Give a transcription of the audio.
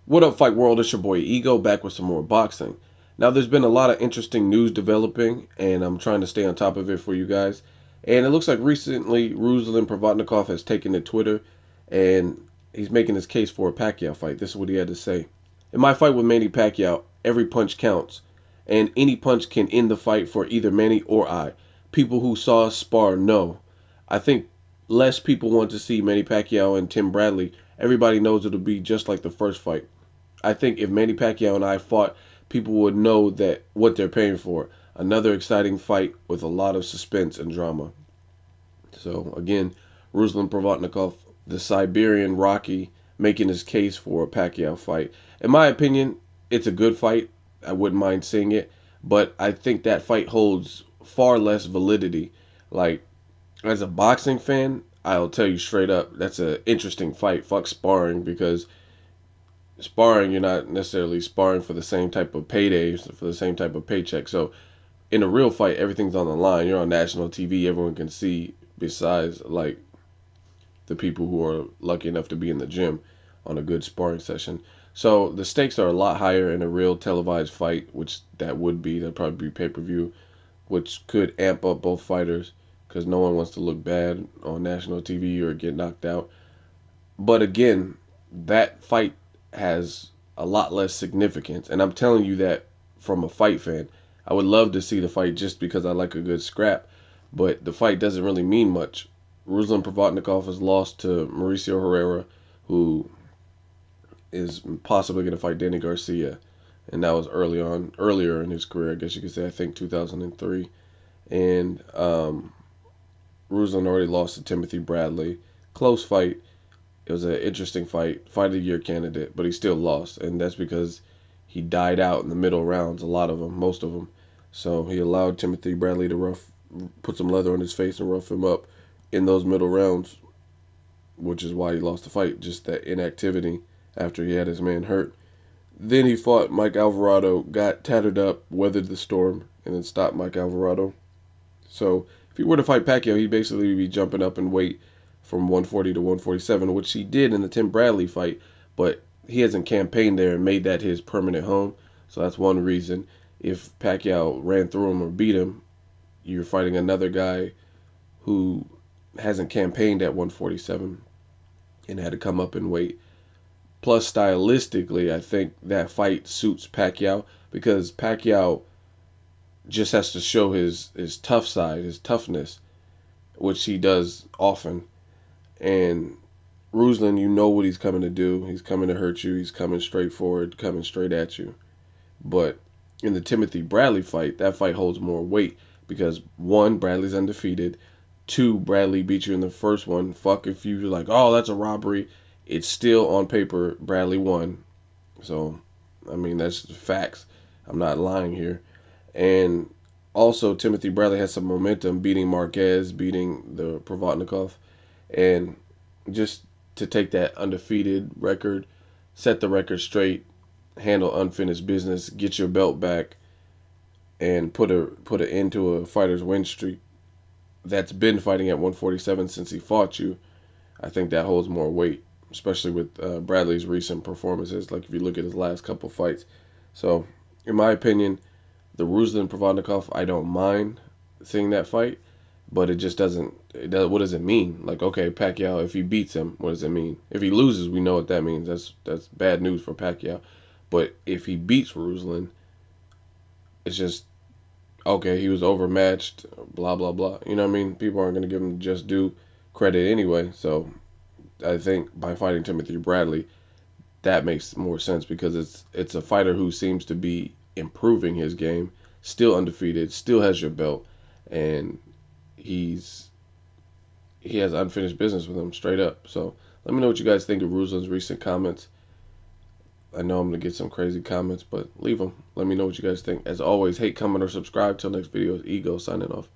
What up, Fight World? It's your boy Ego back with some more boxing. Now, there's been a lot of interesting news developing, and I'm trying to stay on top of it for you guys. And it looks like recently Ruslan Provodnikov has taken to Twitter, and he's making his case for a Pacquiao fight. This is what he had to say. In my fight with Manny Pacquiao, every punch counts, and any punch can end the fight for either Manny or I. People who saw us spar know. I think less people want to see Manny Pacquiao and Tim Bradley. Everybody knows it'll be just like the first fight. I think if Manny Pacquiao and I fought, people would know that what they're paying for. Another exciting fight with a lot of suspense and drama. So again, Ruslan Provodnikov, the Siberian Rocky, making his case for a Pacquiao fight. In my opinion, it's a good fight. I wouldn't mind seeing it, but I think that fight holds far less validity. Like, as a boxing fan, I'll tell you straight up, that's an interesting fight. Fuck sparring, because sparring, you're not necessarily sparring for the same type of paydays, for the same type of paycheck. So in a real fight, everything's on the line. You're on national TV. Everyone can see, besides like the people who are lucky enough to be in the gym on a good sparring session. So the stakes are a lot higher in a real televised fight, which that'd probably be pay-per-view, which could amp up both fighters because no one wants to look bad on national TV or get knocked out. But again, that fight has a lot less significance. And I'm telling you that from a fight fan. I would love to see the fight just because I like a good scrap, but the fight doesn't really mean much. Ruslan Provodnikov has lost to Mauricio Herrera, who is possibly going to fight Danny Garcia, and that was earlier in his career, I guess you could say. I think 2003, and Ruslan already lost to Timothy Bradley. Close fight. It was an interesting fight of the year candidate, but he still lost, and that's because he died out in the middle rounds, a lot of them, most of them. So he allowed Timothy Bradley to put some leather on his face and rough him up in those middle rounds, which is why he lost the fight, just that inactivity after he had his man hurt. Then he fought Mike Alvarado, got tattered up, weathered the storm, and then stopped Mike Alvarado. So if he were to fight Pacquiao, he'd basically be jumping up in weight from 140 to 147, which he did in the Tim Bradley fight, but he hasn't campaigned there and made that his permanent home. So that's one reason. If Pacquiao ran through him or beat him, you're fighting another guy who hasn't campaigned at 147 and had to come up in weight. Plus, stylistically, I think that fight suits Pacquiao because Pacquiao just has to show his tough side, his toughness, which he does often. And Ruslan, you know what he's coming to do. He's coming to hurt you. He's coming straight forward, coming straight at you. But in the Timothy Bradley fight, that fight holds more weight because one, Bradley's undefeated. Two, Bradley beat you in the first one. Fuck if you're like, oh, that's a robbery. It's still on paper, Bradley won. So, I mean, that's facts. I'm not lying here. And also, Timothy Bradley has some momentum, beating Marquez, beating the Provodnikov. And just to take that undefeated record, set the record straight, handle unfinished business, get your belt back, and put an end to a fighter's win streak that's been fighting at 147 since he fought you. I think that holds more weight, especially with Bradley's recent performances. Like if you look at his last couple fights. So, in my opinion, the Ruslan Provodnikov, I don't mind seeing that fight, but it just doesn't. What does it mean? Like, okay, Pacquiao, if he beats him, what does it mean? If he loses, we know what that means. That's bad news for Pacquiao. But if he beats Ruslan, it's just okay. He was overmatched. Blah blah blah. You know what I mean? People aren't going to give him just due credit anyway. So I think by fighting Timothy Bradley, that makes more sense because it's a fighter who seems to be improving his game, still undefeated, still has your belt, and he has unfinished business with him straight up. So let me know what you guys think of Ruslan's recent comments. I know I'm going to get some crazy comments, but leave them. Let me know what you guys think. As always, hate, comment, or subscribe. Till next video, Ego signing off.